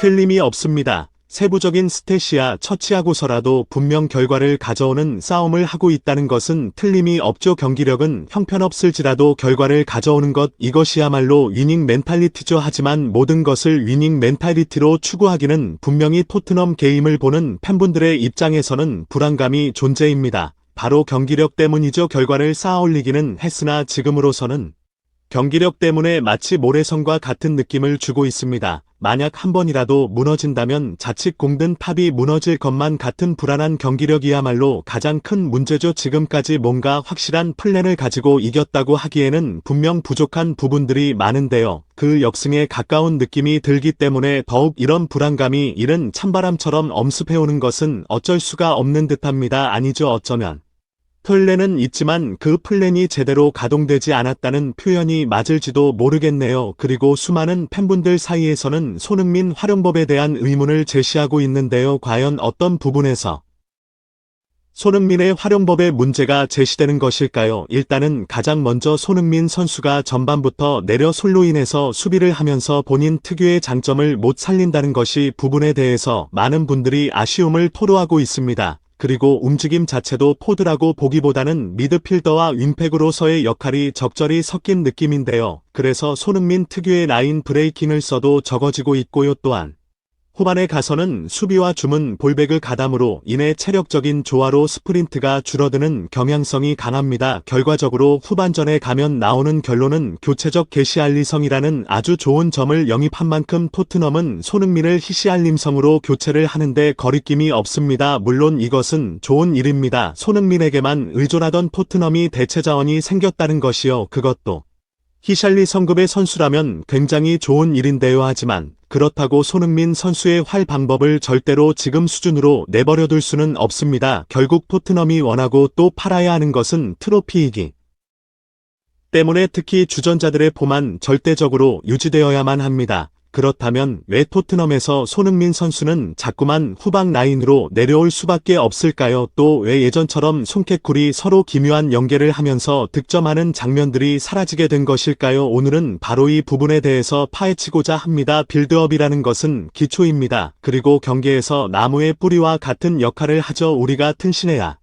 틀림이 없습니다. 세부적인 스탯이야 처치하고서라도 분명 결과를 가져오는 싸움을 하고 있다는 것은 틀림이 없죠. 경기력은 형편없을지라도 결과를 가져오는 것, 이것이야말로 위닝 멘탈리티죠. 하지만 모든 것을 위닝 멘탈리티로 추구하기는 분명히 토트넘 게임을 보는 팬분들의 입장에서는 불안감이 존재입니다. 바로 경기력 때문이죠. 결과를 쌓아올리기는 했으나 지금으로서는 경기력 때문에 마치 모래성과 같은 느낌을 주고 있습니다. 만약 한 번이라도 무너진다면 자칫 공든 탑이 무너질 것만 같은 불안한 경기력이야말로 가장 큰 문제죠. 지금까지 뭔가 확실한 플랜을 가지고 이겼다고 하기에는 분명 부족한 부분들이 많은데요. 그 역승에 가까운 느낌이 들기 때문에 더욱 이런 불안감이 이른 찬바람처럼 엄습해오는 것은 어쩔 수가 없는 듯합니다. 아니죠. 어쩌면 플랜은 있지만 그 플랜이 제대로 가동되지 않았다는 표현이 맞을지도 모르겠네요. 그리고 수많은 팬분들 사이에서는 손흥민 활용법에 대한 의문을 제시하고 있는데요. 과연 어떤 부분에서 손흥민의 활용법에 문제가 제시되는 것일까요? 일단은 가장 먼저 손흥민 선수가 전반부터 내려 솔로 인해서 수비를 하면서 본인 특유의 장점을 못 살린다는 것이 부분에 대해서 많은 분들이 아쉬움을 토로하고 있습니다. 그리고 움직임 자체도 포드라고 보기보다는 미드필더와 윙백으로서의 역할이 적절히 섞인 느낌인데요. 그래서 손흥민 특유의 라인 브레이킹을 써도 적어지고 있고요. 또한 후반에 가서는 수비와 주문 볼백을 가담으로 인해 체력적인 조화로 스프린트가 줄어드는 경향성이 강합니다. 결과적으로 후반전에 가면 나오는 결론은 교체적 게시알리성이라는 아주 좋은 점을 영입한 만큼 토트넘은 손흥민을 히시알림성으로 교체를 하는데 거리낌이 없습니다. 물론 이것은 좋은 일입니다. 손흥민에게만 의존하던 토트넘이 대체 자원이 생겼다는 것이요. 그것도 히샬리 성급의 선수라면 굉장히 좋은 일인데요. 하지만 그렇다고 손흥민 선수의 활 방법을 절대로 지금 수준으로 내버려둘 수는 없습니다. 결국 토트넘이 원하고 또 팔아야 하는 것은 트로피이기 때문에 특히 주전자들의 폼만 절대적으로 유지되어야만 합니다. 그렇다면 왜 토트넘에서 손흥민 선수는 자꾸만 후방 라인으로 내려올 수밖에 없을까요? 또 왜 예전처럼 손캣쿨이 서로 기묘한 연계를 하면서 득점하는 장면들이 사라지게 된 것일까요? 오늘은 바로 이 부분에 대해서 파헤치고자 합니다. 빌드업이라는 것은 기초입니다. 그리고 경기에서 나무의 뿌리와 같은 역할을 하죠. 우리가 튼신해야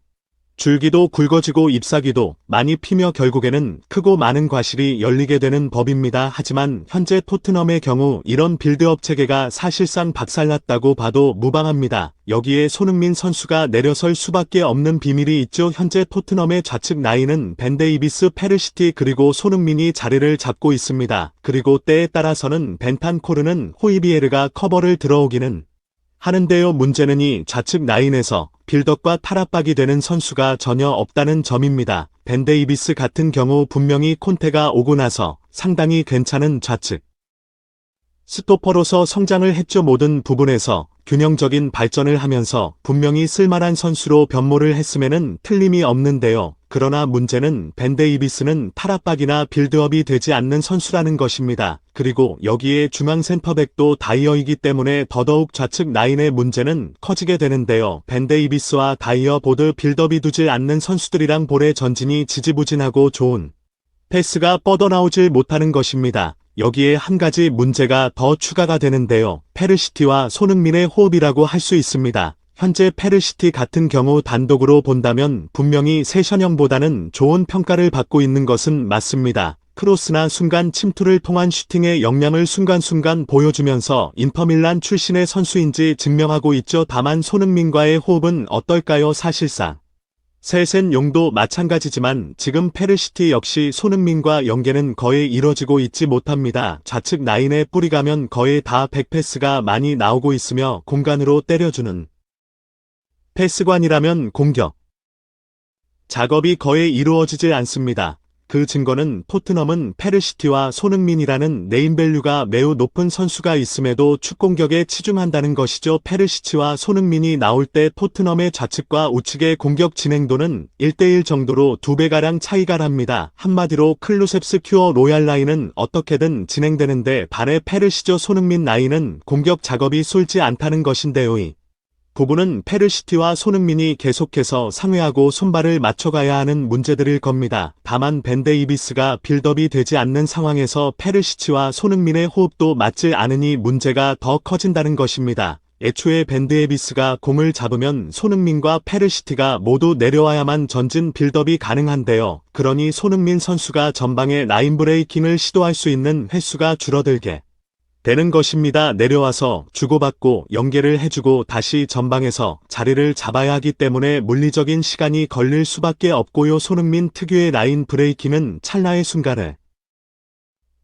줄기도 굵어지고 잎사귀도 많이 피며 결국에는 크고 많은 과실이 열리게 되는 법입니다. 하지만 현재 토트넘의 경우 이런 빌드업 체계가 사실상 박살났다고 봐도 무방합니다. 여기에 손흥민 선수가 내려설 수밖에 없는 비밀이 있죠. 현재 토트넘의 좌측 라인은 벤 데이비스, 페르시티 그리고 손흥민이 자리를 잡고 있습니다. 그리고 때에 따라서는 벤탄코르는 호이비에르가 커버를 들어오기는 하는데요. 문제는 이 좌측 라인에서 빌드업과 탈압박이 되는 선수가 전혀 없다는 점입니다. 벤 데이비스 같은 경우 분명히 콘테가 오고 나서 상당히 괜찮은 좌측 스토퍼로서 성장을 했죠. 모든 부분에서 균형적인 발전을 하면서 분명히 쓸만한 선수로 변모를 했음에는 틀림이 없는데요. 그러나 문제는 벤 데이비스는 탈압박이나 빌드업이 되지 않는 선수라는 것입니다. 그리고 여기에 중앙 센터백도 다이어이기 때문에 더더욱 좌측 라인의 문제는 커지게 되는데요. 벤 데이비스와 다이어 보드 빌드업이 두지 않는 선수들이랑 볼의 전진이 지지부진하고 좋은 패스가 뻗어나오질 못하는 것입니다. 여기에 한 가지 문제가 더 추가가 되는데요. 페르시티와 손흥민의 호흡이라고 할 수 있습니다. 현재 페르시티 같은 경우 단독으로 본다면 분명히 세션형보다는 좋은 평가를 받고 있는 것은 맞습니다. 크로스나 순간 침투를 통한 슈팅의 역량을 순간순간 보여주면서 인터밀란 출신의 선수인지 증명하고 있죠. 다만 손흥민과의 호흡은 어떨까요? 사실상 셋은 용도 마찬가지지만 지금 페르시티 역시 손흥민과 연계는 거의 이뤄지고 있지 못합니다. 좌측 라인에 뿌리 가면 거의 다 백패스가 많이 나오고 있으며 공간으로 때려주는 패스관이라면 공격 작업이 거의 이루어지지 않습니다. 그 증거는 토트넘은 페르시티와 손흥민이라는 네임밸류가 매우 높은 선수가 있음에도 축공격에 치중한다는 것이죠. 페르시치와 손흥민이 나올 때 토트넘의 좌측과 우측의 공격 진행도는 1대1 정도로 2배가량 차이가 납니다. 한마디로 클루셉스 큐어 로얄 라인은 어떻게든 진행되는데 반해 페르시조 손흥민 라인은 공격 작업이 쏠지 않다는 것인데요. 이 부분은 페르시티와 손흥민이 계속해서 상회하고 손발을 맞춰가야 하는 문제들일 겁니다. 다만 벤 데이비스가 빌드업이 되지 않는 상황에서 페르시치와 손흥민의 호흡도 맞지 않으니 문제가 더 커진다는 것입니다. 애초에 벤 데이비스가 공을 잡으면 손흥민과 페르시티가 모두 내려와야만 전진 빌드업이 가능한데요. 그러니 손흥민 선수가 전방에 라인 브레이킹을 시도할 수 있는 횟수가 줄어들게 되는 것입니다. 내려와서 주고받고 연계를 해주고 다시 전방에서 자리를 잡아야 하기 때문에 물리적인 시간이 걸릴 수밖에 없고요. 손흥민 특유의 라인 브레이킹은 찰나의 순간을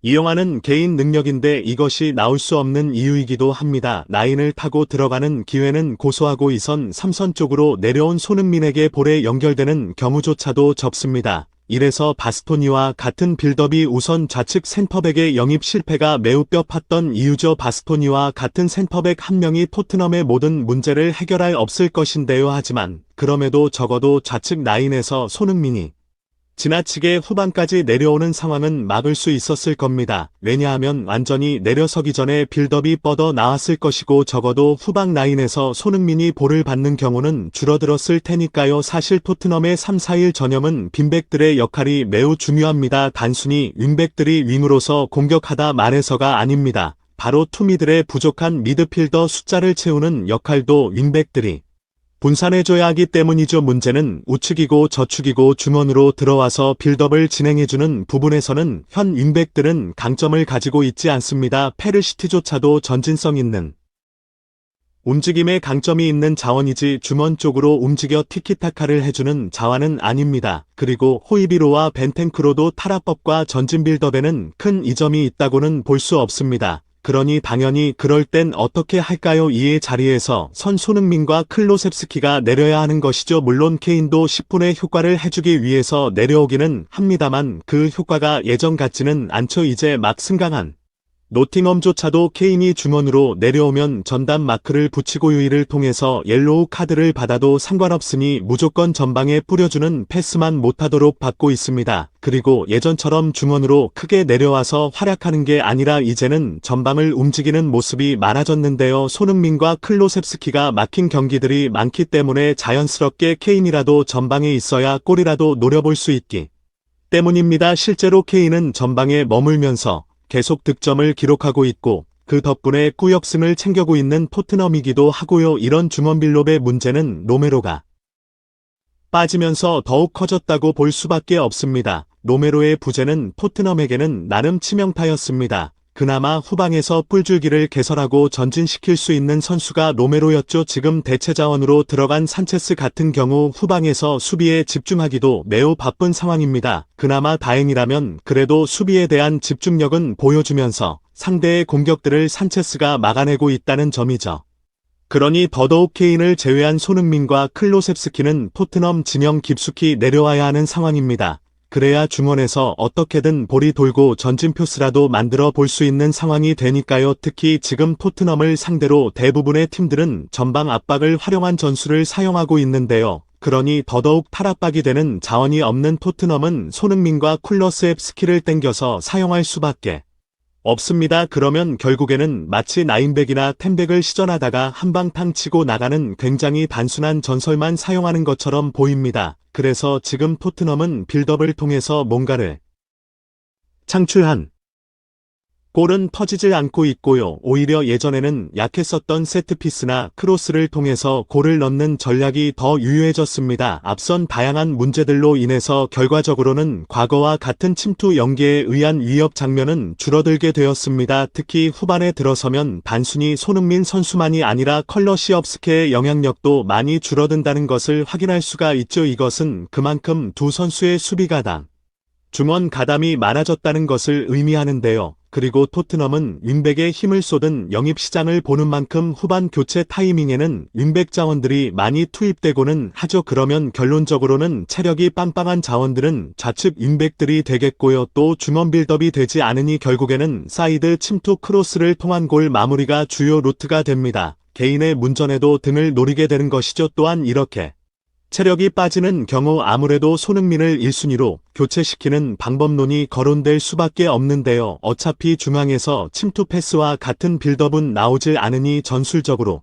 이용하는 개인 능력인데 이것이 나올 수 없는 이유이기도 합니다. 라인을 타고 들어가는 기회는 고소하고 2선, 3선 쪽으로 내려온 손흥민에게 볼에 연결되는 경우조차도 적습니다. 이래서 바스토니와 같은 빌드업이 우선 좌측 센터백의 영입 실패가 매우 뼈팠던 이유죠. 바스토니와 같은 센터백 한 명이 토트넘의 모든 문제를 해결할 없을 것인데요. 하지만 그럼에도 적어도 좌측 라인에서 손흥민이 지나치게 후반까지 내려오는 상황은 막을 수 있었을 겁니다. 왜냐하면 완전히 내려서기 전에 빌드업이 뻗어 나왔을 것이고 적어도 후방 라인에서 손흥민이 볼을 받는 경우는 줄어들었을 테니까요. 사실 토트넘의 3-4-1 전형은 빈백들의 역할이 매우 중요합니다. 단순히 윙백들이 윙으로서 공격하다 말해서가 아닙니다. 바로 투미들의 부족한 미드필더 숫자를 채우는 역할도 윙백들이 분산해줘야 하기 때문이죠. 문제는 우측이고 저축이고 중원으로 들어와서 빌드업을 진행해주는 부분에서는 현 윙백들은 강점을 가지고 있지 않습니다. 페르시티조차도 전진성 있는 움직임에 강점이 있는 자원이지 중원 쪽으로 움직여 티키타카를 해주는 자원은 아닙니다. 그리고 호이비로와 벤텐크로도 타락법과 전진 빌드업에는 큰 이점이 있다고는 볼 수 없습니다. 그러니 당연히 그럴 땐 어떻게 할까요? 이에 자리에서 선 손흥민과 클로셉스키가 내려야 하는 것이죠. 물론 케인도 10분의 효과를 해주기 위해서 내려오기는 합니다만 그 효과가 예전 같지는 않죠. 이제 막 승강한 노팅엄조차도 케인이 중원으로 내려오면 전담 마크를 붙이고 유의를 통해서 옐로우 카드를 받아도 상관없으니 무조건 전방에 뿌려주는 패스만 못하도록 받고 있습니다. 그리고 예전처럼 중원으로 크게 내려와서 활약하는 게 아니라 이제는 전방을 움직이는 모습이 많아졌는데요. 손흥민과 클로셉스키가 막힌 경기들이 많기 때문에 자연스럽게 케인이라도 전방에 있어야 골이라도 노려볼 수 있기 때문입니다. 실제로 케인은 전방에 머물면서 계속 득점을 기록하고 있고 그 덕분에 꾸역승을 챙겨고 있는 토트넘이기도 하고요. 이런 중원 빌드업의 문제는 로메로가 빠지면서 더욱 커졌다고 볼 수밖에 없습니다. 로메로의 부재는 토트넘에게는 나름 치명타였습니다. 그나마 후방에서 뿔줄기를 개설하고 전진시킬 수 있는 선수가 로메로였죠. 지금 대체 자원으로 들어간 산체스 같은 경우 후방에서 수비에 집중하기도 매우 바쁜 상황입니다. 그나마 다행이라면 그래도 수비에 대한 집중력은 보여주면서 상대의 공격들을 산체스가 막아내고 있다는 점이죠. 그러니 더더욱 케인을 제외한 손흥민과 클로셉스키는 토트넘 진영 깊숙이 내려와야 하는 상황입니다. 그래야 중원에서 어떻게든 볼이 돌고 전진 표스라도 만들어 볼 수 있는 상황이 되니까요. 특히 지금 토트넘을 상대로 대부분의 팀들은 전방 압박을 활용한 전술을 사용하고 있는데요. 그러니 더더욱 탈압박이 되는 자원이 없는 토트넘은 손흥민과 쿨러스엡스키를 땡겨서 사용할 수밖에 없습니다. 그러면 결국에는 마치 나인백이나 텐백을 시전하다가 한방탕 치고 나가는 굉장히 단순한 전설만 사용하는 것처럼 보입니다. 그래서 지금 토트넘은 빌드업을 통해서 뭔가를 창출한 골은 터지질 않고 있고요. 오히려 예전에는 약했었던 세트피스나 크로스를 통해서 골을 넣는 전략이 더 유효해졌습니다. 앞선 다양한 문제들로 인해서 결과적으로는 과거와 같은 침투 연계에 의한 위협 장면은 줄어들게 되었습니다. 특히 후반에 들어서면 단순히 손흥민 선수만이 아니라 컬러시업스케의 영향력도 많이 줄어든다는 것을 확인할 수가 있죠. 이것은 그만큼 두 선수의 수비 가담, 중원 가담이 많아졌다는 것을 의미하는데요. 그리고 토트넘은 윙백에 힘을 쏟은 영입시장을 보는 만큼 후반 교체 타이밍에는 윙백 자원들이 많이 투입되고는 하죠. 그러면 결론적으로는 체력이 빵빵한 자원들은 좌측 윙백들이 되겠고요. 또 중원 빌드업이 되지 않으니 결국에는 사이드 침투 크로스를 통한 골 마무리가 주요 루트가 됩니다. 개인의 문전에도 등을 노리게 되는 것이죠. 또한 이렇게 체력이 빠지는 경우 아무래도 손흥민을 1순위로 교체시키는 방법론이 거론될 수밖에 없는데요. 어차피 중앙에서 침투 패스와 같은 빌드업은 나오질 않으니 전술적으로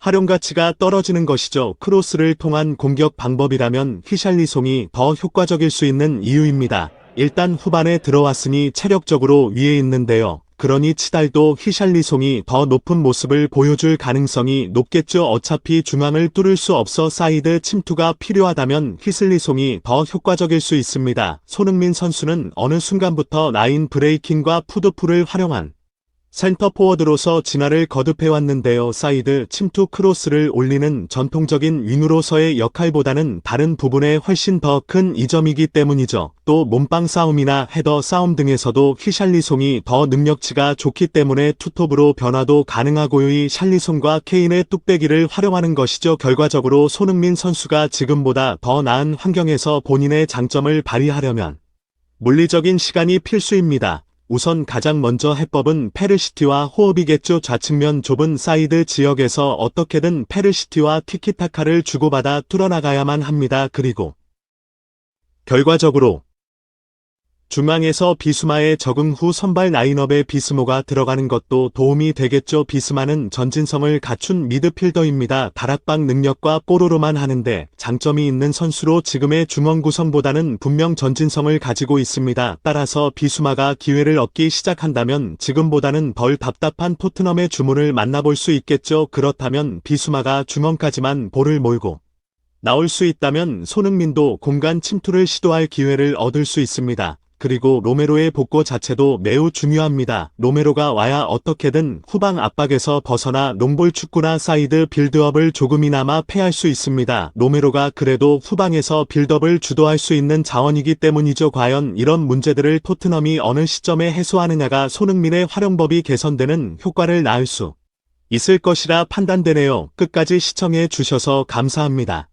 활용 가치가 떨어지는 것이죠. 크로스를 통한 공격 방법이라면 히샬리송이 더 효과적일 수 있는 이유입니다. 일단 후반에 들어왔으니 체력적으로 위에 있는데요. 그러니 치달도 히샬리송이 더 높은 모습을 보여줄 가능성이 높겠죠. 어차피 중앙을 뚫을 수 없어 사이드 침투가 필요하다면 히슬리송이 더 효과적일 수 있습니다. 손흥민 선수는 어느 순간부터 라인 브레이킹과 푸드풀을 활용한 센터 포워드로서 진화를 거듭해왔는데요. 사이드 침투 크로스를 올리는 전통적인 윙으로서의 역할보다는 다른 부분에 훨씬 더 큰 이점이기 때문이죠. 또 몸빵 싸움이나 헤더 싸움 등에서도 히샬리송이 더 능력치가 좋기 때문에 투톱으로 변화도 가능하고요. 이 샬리송과 케인의 뚝배기를 활용하는 것이죠. 결과적으로 손흥민 선수가 지금보다 더 나은 환경에서 본인의 장점을 발휘하려면 물리적인 시간이 필수입니다. 우선 가장 먼저 해법은 페르시티와 호흡이겠죠. 좌측면 좁은 사이드 지역에서 어떻게든 페르시티와 티키타카를 주고받아 뚫어나가야만 합니다. 그리고 결과적으로 중앙에서 비수마의 적응 후 선발 라인업에 비스모가 들어가는 것도 도움이 되겠죠. 비스마는 전진성을 갖춘 미드필더입니다. 다락방 능력과 뽀로로만 하는데 장점이 있는 선수로 지금의 중원 구성보다는 분명 전진성을 가지고 있습니다. 따라서 비수마가 기회를 얻기 시작한다면 지금보다는 덜 답답한 토트넘의 주문을 만나볼 수 있겠죠. 그렇다면 비수마가 중원까지만 볼을 몰고 나올 수 있다면 손흥민도 공간 침투를 시도할 기회를 얻을 수 있습니다. 그리고 로메로의 복구 자체도 매우 중요합니다. 로메로가 와야 어떻게든 후방 압박에서 벗어나 롱볼 축구나 사이드 빌드업을 조금이나마 패할 수 있습니다. 로메로가 그래도 후방에서 빌드업을 주도할 수 있는 자원이기 때문이죠. 과연 이런 문제들을 토트넘이 어느 시점에 해소하느냐가 손흥민의 활용법이 개선되는 효과를 낳을 수 있을 것이라 판단되네요. 끝까지 시청해 주셔서 감사합니다.